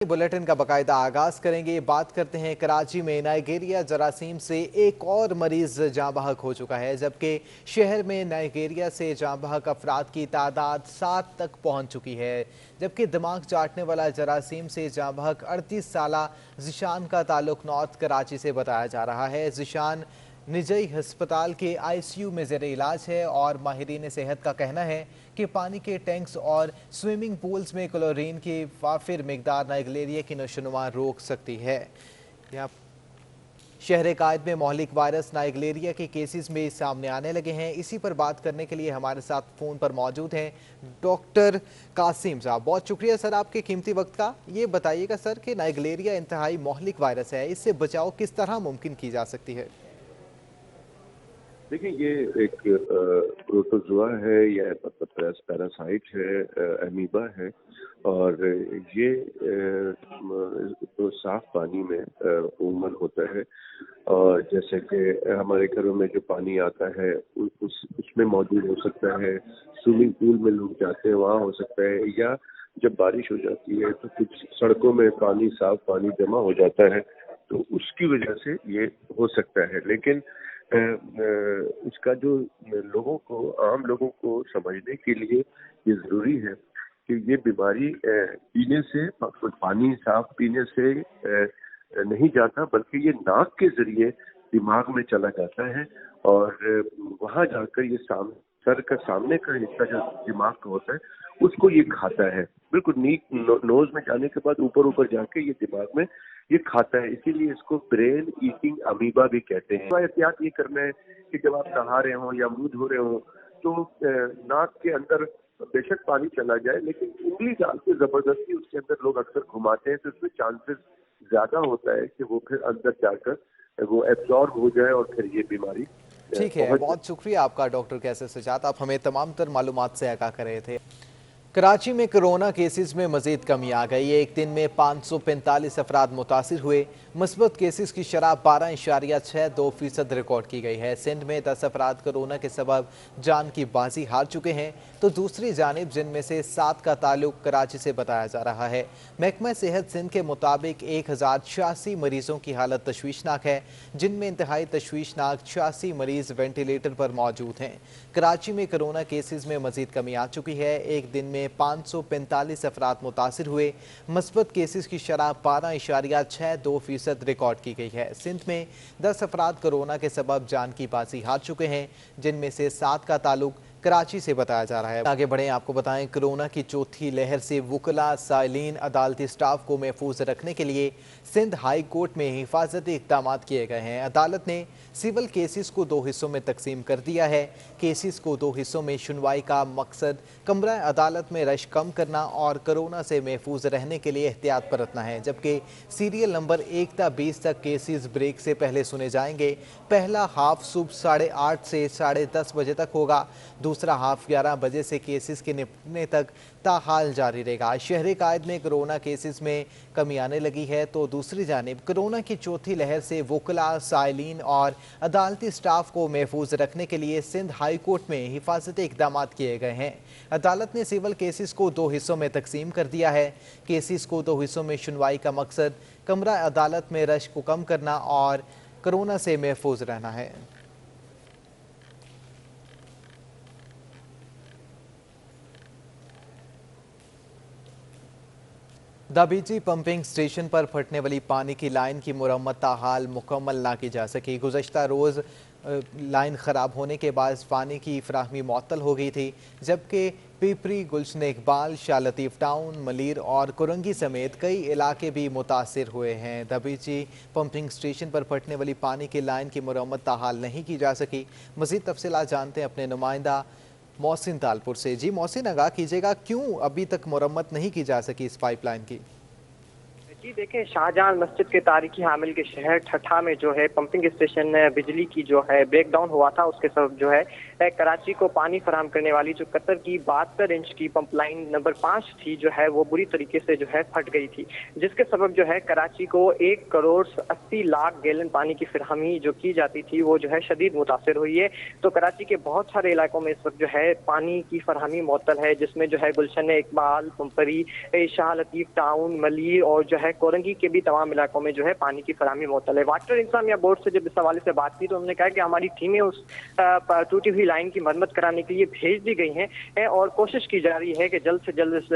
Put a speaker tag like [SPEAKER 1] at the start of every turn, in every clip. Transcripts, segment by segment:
[SPEAKER 1] Bulletin का बाकायदा आगाज करेंगे। बात करते हैं कराची में नाइजीरिया जरासीम से एक और मरीज जाँ बहक हो चुका है, जबकि शहर में नाइजीरिया से जाँ बहक अफराद की तादाद 7 तक पहुंच चुकी है। जबकि दिमाग चाटने वाला जरासीम से जाँ बहक 38 साला जिशान का ताल्लुक नॉर्थ कराची से बताया जा रहा है। जिशान निजी हस्पताल के आईसीयू में ज़ेर इलाज है और माहिरीन सेहत का कहना है कि पानी के टैंक्स और स्विमिंग पूल्स में क्लोरीन की वाफिर मिकदार नाइजीरिया की नशोनुमा रोक सकती है। यहाँ शहर कायद में मोहलिक वायरस नाइजीरिया के केसेस में सामने आने लगे हैं। इसी पर बात करने के लिए हमारे साथ फ़ोन पर मौजूद हैं डॉक्टर कासिम साहब। बहुत शुक्रिया सर आपके कीमती वक्त का। ये बताइएगा सर कि नाइजीरिया इंतहाई मोहलिक वायरस है, इससे बचाव किस तरह मुमकिन की जा सकती है?
[SPEAKER 2] देखिए, ये एक प्रोटोजोआ है या पैरासाइट है, अमीबा है। और ये तो साफ पानी में उमन होता है। और जैसे कि हमारे घरों में जो पानी आता है उसमें मौजूद हो सकता है, स्विमिंग पूल में लोग जाते हैं वहाँ हो सकता है, या जब बारिश हो जाती है तो कुछ सड़कों में पानी, साफ पानी जमा हो जाता है, तो उसकी वजह से ये हो सकता है। लेकिन इसका जो आम लोगों को समझने के लिए ये जरूरी है कि ये बीमारी पीने से, पानी साफ पीने से नहीं जाता, बल्कि ये नाक के जरिए दिमाग में चला जाता है और वहां जाकर ये सर का सामने का हिस्सा जो दिमाग का होता है उसको ये खाता है। बिल्कुल नोज में जाने के बाद ऊपर ऊपर जाके ये दिमाग में ये खाता है, इसीलिए इसको ब्रेन ईटिंग अमीबा भी कहते हैं। एहतियात ये करना है कि जब आप नहा रहे हो या मुंह धो रहे हो तो नाक के अंदर बेशक पानी चला जाए, लेकिन उंगली डाल के जबरदस्ती उसके अंदर लोग अक्सर घुमाते हैं, तो इसमें चांसेस ज्यादा होता है कि वो फिर अंदर जाकर वो एब्जॉर्ब हो जाए और फिर ये बीमारी
[SPEAKER 1] ठीक है, बहुत शुक्रिया आपका डॉक्टर कैसर सजाद, आप हमें तमाम तर मालूमात से आगाह कर रहे थे। कराची में कोरोना केसेस में मजीद कमी आ गई है। एक दिन में 545 अफराद मुतासिर हुए। मुस्बत केसेस की शरह 12.62% रिकॉर्ड की गई है। सिंध में 10 अफराद कोरोना के सबब जान की बाजी हार चुके हैं, तो दूसरी जानिब जिनमें से 7 का ताल्लुक कराची से बताया जा रहा है। महकमा सेहत सिंध के मुताबिक 1086 मरीजों की हालत तशवीशनाक है, जिनमें इंतहाई तशवीशनाक 86 मरीज वेंटिलेटर पर मौजूद हैं। कराची में कोरोना केसेस में मजीद कमी आ चुकी है। एक दिन में 545 अफराद मुतासिर हुए। मस्बत केसेस की शरह 12.62% रिकॉर्ड की गई है। सिंध में 10 अफराद कोरोना के सबब जान की बाजी हार चुके हैं, जिनमें से 7 का ताल्लुक कराची से बताया जा रहा है। आगे बढ़े, आपको बताएं कोरोना की चौथी लहर से वुकला, साइलिन, अदालती स्टाफ को महफूज रखने के लिए सिंध हाई कोर्ट में हिफाजती इक़दाम किए गए हैं। अदालत ने सिविल केसेस को 2 हिस्सों में तकसीम कर दिया है। केसेस को 2 हिस्सों में सुनवाई का मकसद कमरा अदालत में रश कम करना और कोरोना से महफूज रहने के लिए एहतियात बरतना है, जबकि सीरियल नंबर 1 ता 20 तक केसेस ब्रेक से पहले सुने जाएंगे। पहला हाफ सुबह 8:30 से 10:30 बजे तक होगा, दूसरा हाफ 11 बजे से केसेस के निपटने तक ताहाल जारी रहेगा। शहर कायद में कोरोना केसेस में कमी आने लगी है, तो दूसरी जानिब कोरोना की चौथी लहर से वुकला, साइलिन और अदालती स्टाफ को महफूज रखने के लिए सिंध हाई कोर्ट में हिफाजती इक़दाम किए गए हैं। अदालत ने सिविल केसेस को 2 हिस्सों में तकसीम कर दिया है। केसेस को 2 हिस्सों में सुनवाई का मकसद कमरा अदालत में रश को कम करना और कोरोना से महफूज रहना है। दाबीची पंपिंग स्टेशन पर फटने वाली पानी की लाइन की मुरम्मत ताहाल मुकम्मल ना की जा सकी। गुज़श्ता रोज़ लाइन ख़राब होने के बाद पानी की फ्राहमी मुअत्तल हो गई थी, जबकि पिपरी, गुलशन इकबाल, शाह लतीफ़ टाउन, मलीर और कुरंगी समेत कई इलाके भी मुतासिर हुए हैं। दाबीची पंपिंग स्टेशन पर फटने वाली पानी की लाइन की मुरम्मत ताहाल नहीं की जा सकी। मज़ीद तफसीलात जानते हैं अपने नुमाइंदा मोहसिन तालपुर से। जी मोहसिन, आगाह कीजिएगा, क्यों अभी तक मुरम्मत नहीं की जा सकी इस पाइपलाइन की?
[SPEAKER 3] जी देखें, शाहजहां मस्जिद के तारीखी हामिल के शहर ठठा में जो है पंपिंग स्टेशन बिजली की जो है ब्रेकडाउन हुआ था। उसके सबब जो है कराची को पानी फराहम करने वाली जो कतर की 72 इंच की पंप लाइन नंबर 5 थी जो है वो बुरी तरीके से जो है फट गई थी, जिसके सबब जो है कराची को 1 करोड़ 80 लाख गैलन पानी की फराहमी जो की जाती थी वो जो है शदीद मुतासर हुई है। तो कराची के बहुत सारे इलाकों में इस वक्त जो है पानी की फराहमी मुअत्तल है, जिसमें जो है गुलशन इकबाल, पंपरी, शाह लतीफ टाउन, मली और जो है कोरंगी के भी तमाम इलाकों में जो है पानी की फराहमी मुअत्तल है। वाटर इंतजामिया बोर्ड से जब इस हवाले से बात की तो उन्होंने कहा कि हमारी टीमें उस टूटी हुई लाइन की मरम्मत कराने के लिए भेज दी गई हैं और कोशिश की जा रही है कि जल्द से जल्द इस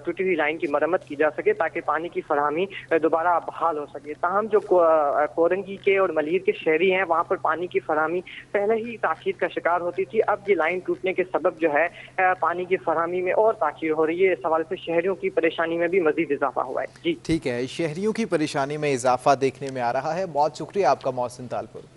[SPEAKER 3] टूटी हुई लाइन की मरम्मत की जा सके ताकि पानी की फराहमी दोबारा बहाल हो सके। ताहम जो कोरंगी के और मलीर के शहरी हैं वहाँ पर पानी की फराहमी पहले ही ताखीर का शिकार होती थी। अब ये लाइन टूटने के सबब जो है पानी की फराहमी में और ताखीर हो रही है। इस हवाले से शहरियों की परेशानी में भी मजीद इजाफा हुआ है। जी
[SPEAKER 1] ठीक है, शहरियों की परेशानी में इजाफा देखने में आ रहा है। बहुत शुक्रिया आपका मोहसिन तालपुर।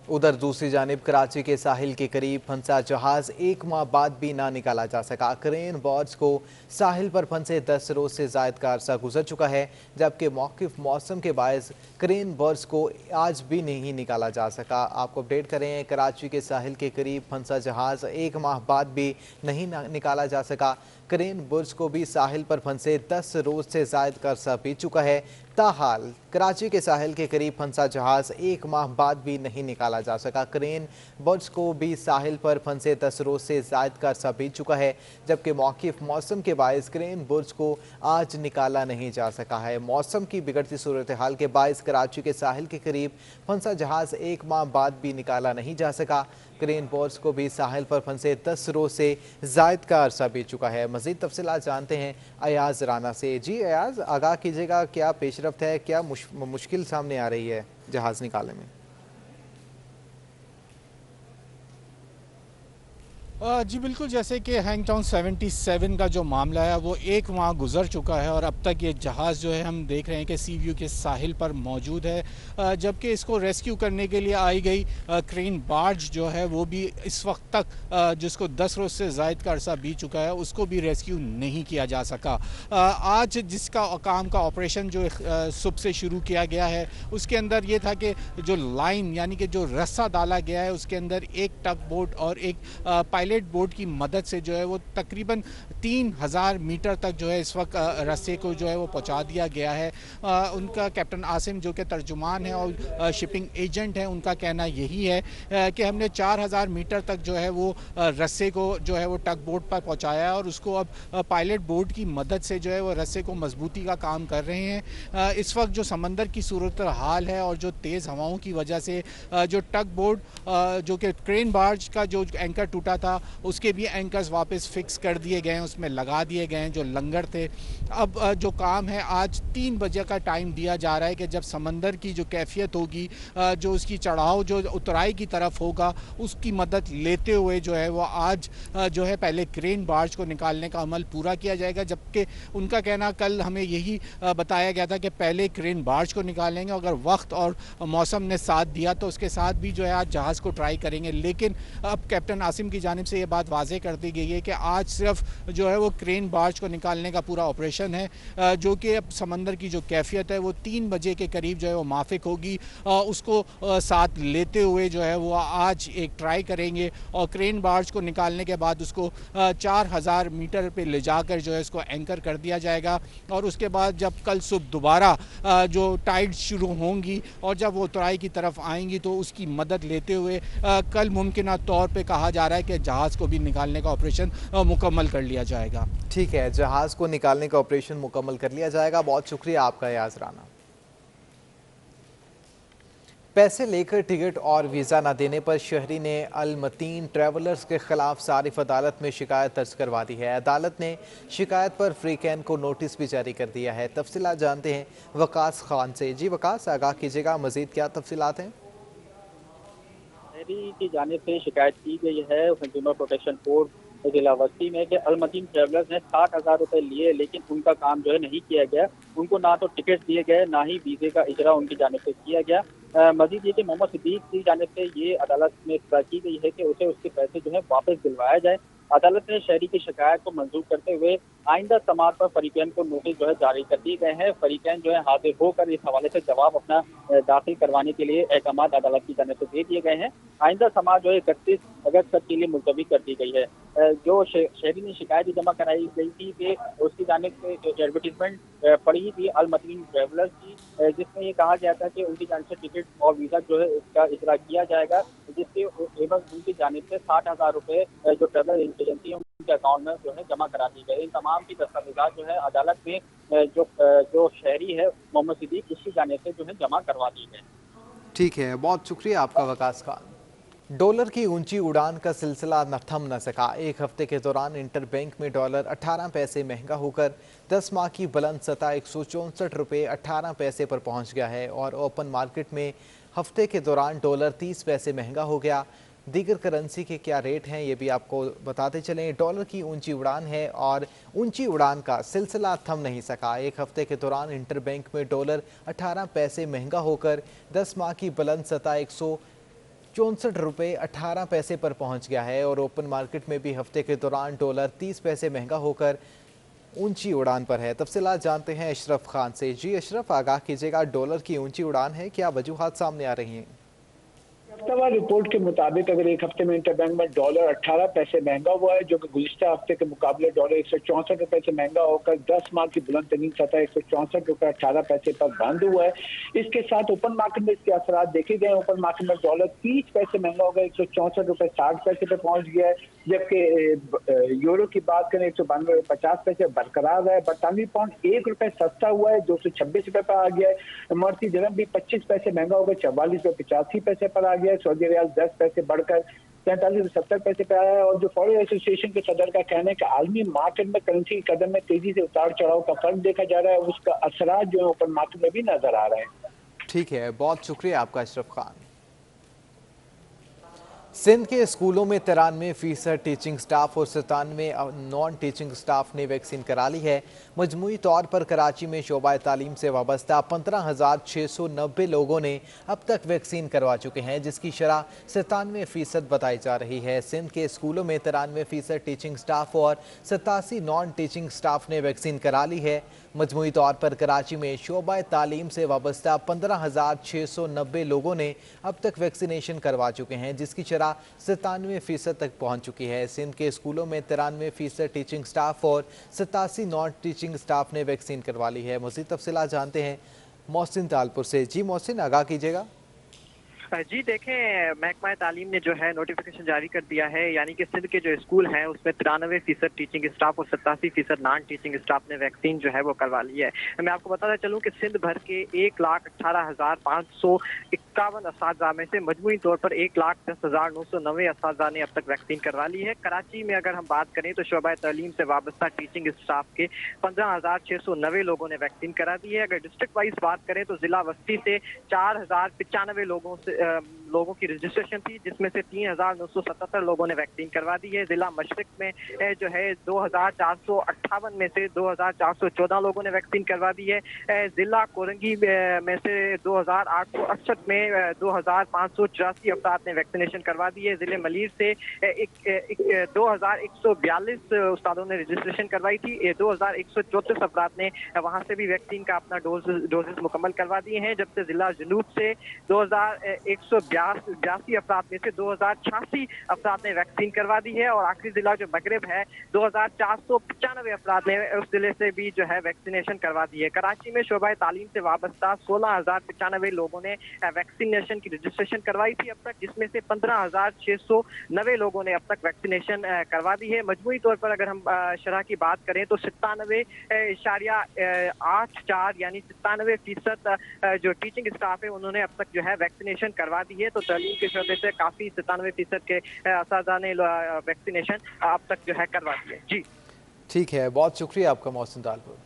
[SPEAKER 1] उधर दूसरी जानिब कराची के साहिल के करीब फंसा जहाज 1 माह बाद भी ना निकाला जा सका। क्रेन बॉर्ड्स को साहिल पर फंसे 10 रोज से जायद का अरसा गुजर चुका है, जबकि मौकिफ मौसम के बायस क्रेन बॉर्ड्स को आज भी नहीं निकाला जा सका। आपको अपडेट करें, कराची के साहिल के करीब फंसा जहाज 1 माह बाद भी नहीं निकाला जा सका। क्रेन बुर्ज को भी साहिल पर फंसे 10 रोज से जायद का अरसा बीत चुका है। ताहाल कराची के साहिल के करीब फंसा जहाज 1 माह बाद भी नहीं निकाला जा सका। क्रेन बुर्ज को भी साहिल पर फंसे 10 रोज से जायद का अरसा बीत चुका है, जबकि मौकिफ मौसम के बायस क्रेन बुर्ज को आज निकाला नहीं जा सका है। मौसम की बिगड़ती सूरत हाल के बायस कराची के साहिल के करीब फंसा जहाज 1 माह बाद भी निकाला नहीं जा सका। क्रेन बोर्ड्स को भी साहिल पर फंसे 10 रोज से जायद का अरसा बीत चुका है। मजीद तफसीलात जानते हैं अयाज राना से। जी अयाज, आगाह कीजिएगा, क्या पेशरफ्त है, क्या मुश्किल सामने आ रही है जहाज निकालने में?
[SPEAKER 4] जी बिल्कुल, जैसे कि हैंगटाउन 77 का जो मामला है वो 1 माह गुजर चुका है और अब तक ये जहाज़ जो है हम देख रहे हैं कि सी व्यू के साहिल पर मौजूद है, जबकि इसको रेस्क्यू करने के लिए आई गई क्रेन बार्ज जो है वो भी इस वक्त तक जिसको 10 रोज से ज़ायद का अरसा बीत चुका है उसको भी रेस्क्यू नहीं किया जा सका। आज जिसका काम का ऑपरेशन जो सुबह से शुरू किया गया है उसके अंदर ये था कि जो लाइन यानी कि जो रस्सा डाला गया है उसके अंदर एक टग बोट और एक पायलट बोट की मदद से जो है वो तकरीबन 3000 मीटर तक जो है इस वक्त रस्से को जो है वो पहुंचा दिया गया है। उनका कैप्टन आसिम जो कि तर्जुमान है और शिपिंग एजेंट है, उनका कहना यही है कि हमने 4000 मीटर तक जो है वो रस्से को जो है वो टग बोट पर पहुंचाया है और उसको अब पायलट बोट की मदद से जो है वो रस्से को मजबूती का काम कर रहे हैं। इस वक्त जो समंदर की सूरत हाल है और जो तेज़ हवाओं की वजह से जो टग बोट जो कि क्रेन बार्ज का जो एंकर टूटा था उसके भी एंकर्स वापस फिक्स कर दिए गए हैं, उसमें लगा दिए गए हैं जो लंगर थे। अब जो काम है आज 3 बजे का टाइम दिया जा रहा है कि जब समंदर की जो कैफियत होगी, जो उसकी चढ़ाव जो उतराई की तरफ होगा उसकी मदद लेते हुए जो है वो आज जो है पहले क्रेन बार्ज को निकालने का अमल पूरा किया जाएगा, जबकि उनका कहना कल हमें यही बताया गया था कि पहले क्रेन बार्ज को निकालेंगे, अगर वक्त और मौसम ने साथ दिया तो उसके साथ भी जो है आज जहाज़ को ट्राई करेंगे। लेकिन अब कैप्टन आसिम की जानिब से ये बात वाज़ेह कर दी गई है कि आज सिर्फ जो है वो क्रेन बार्ज को निकालने का पूरा ऑपरेशन है, जो कि अब समंदर की जो कैफियत है वो 3 बजे के करीब जो है वो माफिक होगी, उसको साथ लेते हुए जो है वो आज एक ट्राई करेंगे और क्रेन बार्ज को निकालने के बाद उसको 4000 मीटर पे ले जाकर जो है इसको एंकर कर दिया जाएगा और उसके बाद जब कल सुबह दोबारा जो टाइड शुरू होंगी और जब वो उतराई की तरफ आएंगी तो उसकी मदद लेते हुए कल मुमकिन तौर पे कहा जा रहा है कि जहाज़ को भी निकालने का ऑपरेशन मुकम्मल कर लिया जाएगा।
[SPEAKER 1] ठीक है, जहाज़ को निकालने का ऑपरेशन मुकम्मल कर लिया जाएगा। बहुत शुक्रिया आपका याज राना। पैसे लेकर टिकट और वीज़ा न देने पर शहरी ने अल मतीन ट्रैवलर्स के खिलाफ सारिफ अदालत में शिकायत दर्ज करवा दी है। अदालत ने शिकायत पर फ्रीकैन को नोटिस भी जारी कर दिया है। तफसीलात जानते हैं वकास खान से। जी वकास, आगाह कीजिएगा, मजीद क्या तफसीलात हैं?
[SPEAKER 5] की जानिब से शिकायत की गई है कंज्यूमर प्रोटेक्शन बोर्ड जिला वस्ती में कि अलमदीन ट्रैवलर्स ने 60,000 रुपए लिए लेकिन उनका काम जो है नहीं किया गया। उनको ना तो टिकट दिए गए ना ही वीजे का इजरा उनकी जानिब से किया गया। मजीद ये कि मोहम्मद सिद्दीक की जानिब से ये अदालत में इत्तला की गई है कि उसे उसके पैसे जो है वापस दिलवाया जाए। अदालत ने शहरी की शिकायत को मंजूर करते हुए आइंदा समात पर फरीकैन को नोटिस जो है जारी कर दिए गए हैं। फरीकैन जो है हाजिर होकर इस हवाले से जवाब अपना दाखिल करवाने के लिए अहकाम अदालत की जानब से दे दिए गए हैं। आइंदा समात जो है 31 अगस्त तक के लिए मुलतवी कर दी गई है। जो शहरी ने शिकायत जमा कराई गई थी कि उसकी जानिब से एडवर्टीजमेंट पड़ी थी अलमतीन ट्रेवलर्स की, जिसमें ये कहा गया था कि उनकी जानिब से टिकट और वीज़ा जो है उसका इजरा किया जाएगा, जिसके एवज उनकी जानिब से 60,000 रुपये जो ट्रेवल एजेंसी है उनके अकाउंट में जो है जमा करा दी गई। इन तमाम की दस्तावेजात जो है अदालत में जो शहरी है मोहम्मद सिद्दीक उसकी जानिब से जो है जमा करवा दी है।
[SPEAKER 1] ठीक है, बहुत शुक्रिया आपका वकास खान। डॉलर की ऊंची उड़ान का सिलसिला न थम न सका। एक हफ्ते के दौरान इंटरबैंक में डॉलर 18 पैसे महंगा होकर 10 माह की बुलंद सतह 164 रुपये 18 पैसे पर पहुंच गया है और ओपन मार्केट में हफ्ते के दौरान डॉलर 30 पैसे महंगा हो गया। दीगर करेंसी के क्या रेट हैं ये भी आपको बताते चलें। डॉलर की ऊंची उड़ान है और ऊंची उड़ान का सिलसिला थम नहीं सका। एक हफ्ते के दौरान इंटरबैंक में डॉलर 18 पैसे महंगा होकर 10 माह की बुलंद सतह 164 रुपये 18 पैसे पर पहुंच गया है और ओपन मार्केट में भी हफ्ते के दौरान डॉलर 30 पैसे महंगा होकर ऊंची उड़ान पर है। तफसीलात जानते हैं अशरफ खान से। जी अशरफ, आगाह कीजिएगा, डॉलर की ऊंची उड़ान है, क्या वजूहात सामने आ रही हैं?
[SPEAKER 6] हफ्तावार रिपोर्ट के मुताबिक अगर एक हफ्ते में इंटरबैंक में डॉलर 18 पैसे महंगा हुआ है, जो कि गुज़िश्ता हफ्ते के मुकाबले डॉलर 164 रुपए से महंगा होकर 10 माह की बुलंद तरीन सतह 164 रुपए 18 पैसे पर बंद हुआ है। इसके साथ ओपन मार्केट में इसके असरात देखे गए। ओपन मार्केट में डॉलर 30 पैसे महंगा होगा 164 रुपए 60 पैसे पर पहुंच गया है, जबकि यूरो की बात करें 192 रुपए 50 पैसे बरकरार है। बरतानवी पाउंड 1 रुपए सस्ता हुआ है, 226 रुपए पर आ गया है। इमारती दिरहम भी 25 पैसे महंगा होकर 44 रुपए 85 पैसे पर आ गया है। सऊदी रियाल 10 पैसे बढ़कर 43.70 पैसे पे आया है। और जो फॉरेन एसोसिएशन के सदर का कहना है कि आलमी मार्केट में करेंसी की कदर में तेजी से उतार चढ़ाव का फर्क देखा जा रहा है, उसका असरात जो है ओपन मार्केट में भी नजर आ रहे हैं।
[SPEAKER 1] ठीक है, बहुत शुक्रिया आपका अशरफ खान। सिंध के स्कूलों में 93% टीचिंग स्टाफ और 97 नॉन टीचिंग स्टाफ ने वैक्सीन करा ली है। मजमूई तौर पर कराची में शोबा तालीम से वाबस्ता 15,690 लोगों ने अब तक वैक्सीन करवा चुके हैं, जिसकी शरह 97% बताई जा रही है। सिंध के स्कूलों में 93% टीचिंग स्टाफ और 87 नॉन टीचिंग स्टाफ ने वैक्सीन करा ली है। मजमूई तौर पर कराची में शोबा तालीम से वाबस्ता 15,690 लोगों ने अब तक वैक्सीनेशन करवा चुके हैं, जिसकी शरह 97% तक पहुंच चुकी है। सिंध के स्कूलों में 93% टीचिंग स्टाफ और 87 नॉन टीचिंग स्टाफ ने वैक्सीन करवा ली है। मज़ीद तफसीलात जानते हैं मोहसिन तालपुर से। जी मोहसिन, आगाह कीजिएगा।
[SPEAKER 3] जी देखें, महकमा तालीम ने जो है नोटिफिकेशन जारी कर दिया है, यानी कि सिंध के जो स्कूल हैं उसमें 93% टीचिंग स्टाफ और 87% नॉन टीचिंग स्टाफ ने वैक्सीन जो है वो करवा ली है। मैं आपको बताना चलूँ कि सिंध भर के 1,18,551 असातिज़ा में से मजमूई तौर पर 1,10,990 असातिज़ा ने अब तक वैक्सीन करवा ली है। कराची में अगर हम बात करें तो शोबा तालीम से वाबस्ता टीचिंग स्टाफ के 15,690 लोगों ने वैक्सीन करा दी है। अगर डिस्ट्रिक्ट वाइज बात करें तो जिला वस्ती से 4,095 लोगों की रजिस्ट्रेशन थी, जिसमें से 3,977 लोगों ने वैक्सीन करवा दी है। जिला मशरिक में जो है 2,458 में से 2,414 लोगों ने वैक्सीन करवा दी है। जिला कोरंगी में से 2,868 में 2,584 अफराद ने वैक्सीनेशन करवा दी है। जिले मलीर से 2,142 उस्तादों ने रजिस्ट्रेशन करवाई थी। 2,134 अफराद ने वहाँ से भी वैक्सीन का अपना डोजेस मुकम्मल करवा दिए हैं, जबकि जिला जनूब से 2,182 अफराद में से 2,086 अफराद ने वैक्सीन करवा दी है। और आखिरी जिला जो मगरिब है 2,495 अफराद ने उस जिले से भी जो है वैक्सीनेशन करवा दी है। कराची में शोबा तालीम से वाबस्ता 16,095 लोगों ने वैक्सीनेशन की रजिस्ट्रेशन करवाई थी अब तक, जिसमें से 15,690 लोगों ने अब तक वैक्सीनेशन करवा दी है। मजमूई तौर पर अगर हम शरह की बात करें तो 97.84 यानी 97% जो टीचिंग स्टाफ है उन्होंने अब तक जो है वैक्सीनेशन करवा दी है। तो तालीम के शोबे से काफी 97% के असातिज़ा ने वैक्सीनेशन अब तक जो है करवा दी है। जी
[SPEAKER 1] ठीक है, बहुत शुक्रिया आपका मोहसिन तालपुर।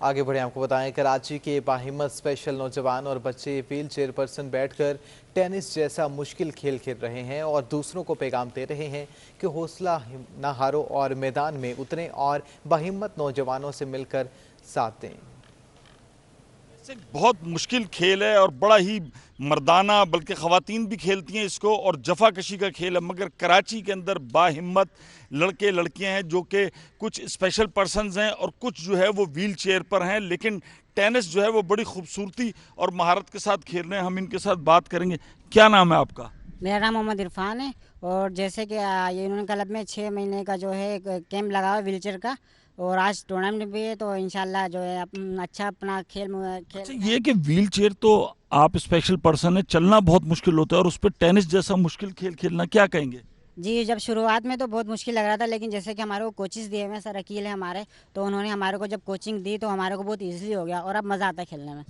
[SPEAKER 1] आगे बढ़े, आपको बताएं कराची के बाहिम्मत स्पेशल नौजवान और बच्चे व्हील चेयर पर्सन बैठकर टेनिस जैसा मुश्किल खेल खेल रहे हैं और दूसरों को पैगाम दे रहे हैं कि हौसला न हारो और मैदान में उतरें और बाहिम्मत नौजवानों से मिलकर साथ दें।
[SPEAKER 7] वैसे बहुत मुश्किल खेल है और बड़ा ही मर्दाना, बल्कि ख़वातीन भी खेलती हैं इसको, और जफाकशी का खेल है। मगर कराची के अंदर बाहिम्मत लड़के लड़कियां हैं जो कि कुछ स्पेशल पर्सनस हैं और कुछ जो है वो व्हील चेयर पर हैं, लेकिन टेनिस जो है वो बड़ी खूबसूरती और महारत के साथ खेल रहे हैं। हम इनके साथ बात करेंगे। क्या नाम है आपका?
[SPEAKER 8] मेरा नाम मोहम्मद इरफान है। और जैसे कि ये इन्होंने क्लब में 6 महीने का जो है कैंप लगा हुआ व्हीलचेयर का, और आज टूर्नामेंट भी है, तो इंशाल्लाह जो है अच्छा अपना खेल
[SPEAKER 7] अच्छा, ये कि व्हील चेयर तो आप स्पेशल पर्सन है, चलना बहुत मुश्किल होता है और उस पर टेनिस जैसा मुश्किल खेल खेलना, क्या कहेंगे?
[SPEAKER 8] जी, जब शुरुआत में तो बहुत मुश्किल लग रहा था, लेकिन जैसे कि हमारे को कोचेस दिए हुए हैं, सर अकील है हमारे, तो उन्होंने हमारे को जब कोचिंग दी तो हमारे को बहुत ईजिली हो गया और अब मज़ा आता है खेलने में।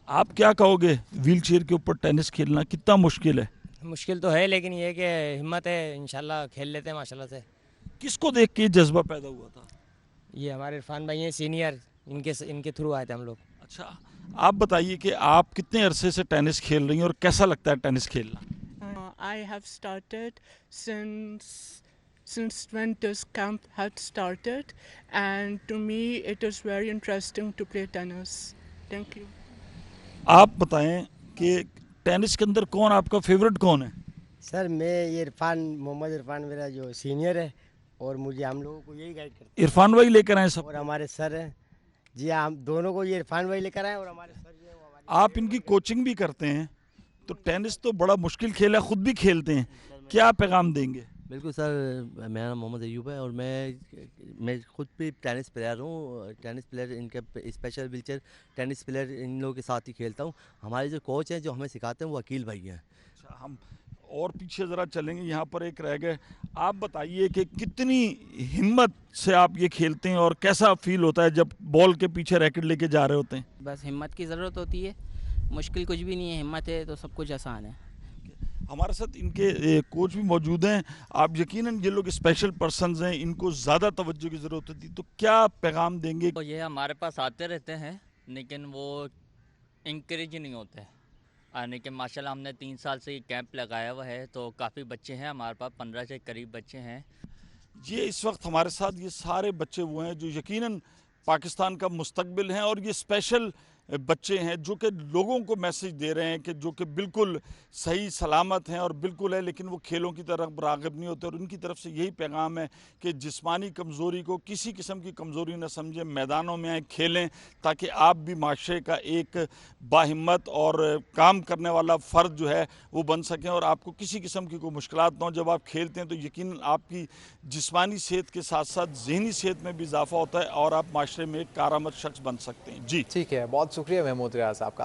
[SPEAKER 7] आप क्या कहोगे, व्हील चेयर के ऊपर टेनिस खेलना कितना मुश्किल है?
[SPEAKER 9] मुश्किल तो है, लेकिन ये कि हिम्मत है, इंशाल्लाह खेल लेते हैं माशाल्लाह से।
[SPEAKER 7] किसको देख के जज्बा पैदा हुआ था?
[SPEAKER 9] ये हमारे इरफान भाई हैं सीनियर, इनके थ्रू आए थे हम लोग।
[SPEAKER 7] अच्छा, आप बताइए कि आप कितने अरसे से टेनिस खेल रही हैं और कैसा लगता है टेनिस खेलना?
[SPEAKER 10] I have started since when this camp had started, and to me it is very interesting to play tennis. Thank you.
[SPEAKER 7] आप बताएं कि टेनिस के अंदर कौन आपका फेवरेट कौन है?
[SPEAKER 11] सर मैं ये मोहम्मद इरफान मेरा जो सीनियर है, और मुझे हम लोगों को यही गाइड करते हैं।
[SPEAKER 7] इरफान भाई लेकर आए सब?
[SPEAKER 11] और हमारे सर हैं जी, हम दोनों को ये इरफान भाई लेकर आए और हमारे सर जो है वो हमारे।
[SPEAKER 7] आप इनकी कोचिंग भी करते हैं, तो टेनिस तो बड़ा मुश्किल खेल है, खुद भी खेलते हैं, क्या पैगाम देंगे?
[SPEAKER 12] बिल्कुल सर, मेरा नाम मोहम्मद अयूब है और मैं खुद भी टेनिस प्लेयर हूँ। टेनिस प्लेयर, इनके special wheelchair tennis player in लोगों के साथ ही खेलता हूँ। हमारे जो कोच हैं जो हमें सिखाते हैं वो अकील भाई हैं।
[SPEAKER 7] अच्छा, हम और पीछे ज़रा चलेंगे, यहाँ पर एक रह गए। आप बताइए कि कितनी हिम्मत से आप ये खेलते हैं और कैसा फील होता है जब बॉल के पीछे रैकेट लेके जा रहे होते हैं?
[SPEAKER 13] बस हिम्मत की ज़रूरत होती है, मुश्किल कुछ भी नहीं है, हिम्मत है तो सब कुछ आसान है।
[SPEAKER 7] हमारे साथ इनके कोच भी मौजूद हैं। आप यकीनन ये लोग स्पेशल पर्सन्स हैं, इनको ज़्यादा तवज्जो की ज़रूरत होती है, तो क्या पैगाम देंगे?
[SPEAKER 14] तो ये हमारे पास आते रहते हैं, लेकिन वो इंकरेज नहीं होते आने के। माशाल्लाह हमने 3 साल से ये कैंप लगाया हुआ है, तो काफ़ी बच्चे हैं हमारे पास, 15 के करीब बच्चे हैं।
[SPEAKER 7] ये इस वक्त हमारे साथ ये सारे बच्चे वो हैं जो यकीनन पाकिस्तान का मुस्तकबिल हैं, और ये स्पेशल बच्चे हैं जो कि लोगों को मैसेज दे रहे हैं कि जो कि बिल्कुल सही सलामत हैं और बिल्कुल है, लेकिन वो खेलों की तरफ राग़िब नहीं होते। और उनकी तरफ से यही पैगाम है कि जिस्मानी कमज़ोरी को किसी किस्म की कमज़ोरी न समझें, मैदानों में आए, खेलें, ताकि आप भी माशरे का एक बाहिम्मत और काम करने वाला फ़र्द जो है वो बन सकें, और आपको किसी किस्म की कोई मुश्किलात ना हो। जब आप खेलते हैं तो यकीनन आपकी जिस्मानी सेहत के साथ साथ ज़हनी सेहत में भी इजाफ़ा होता है और आप माशरे में एक कारामद शख्स बन सकते हैं। जी
[SPEAKER 1] ठीक है, बहुत शुक्रिया महमूद रियाज आपका।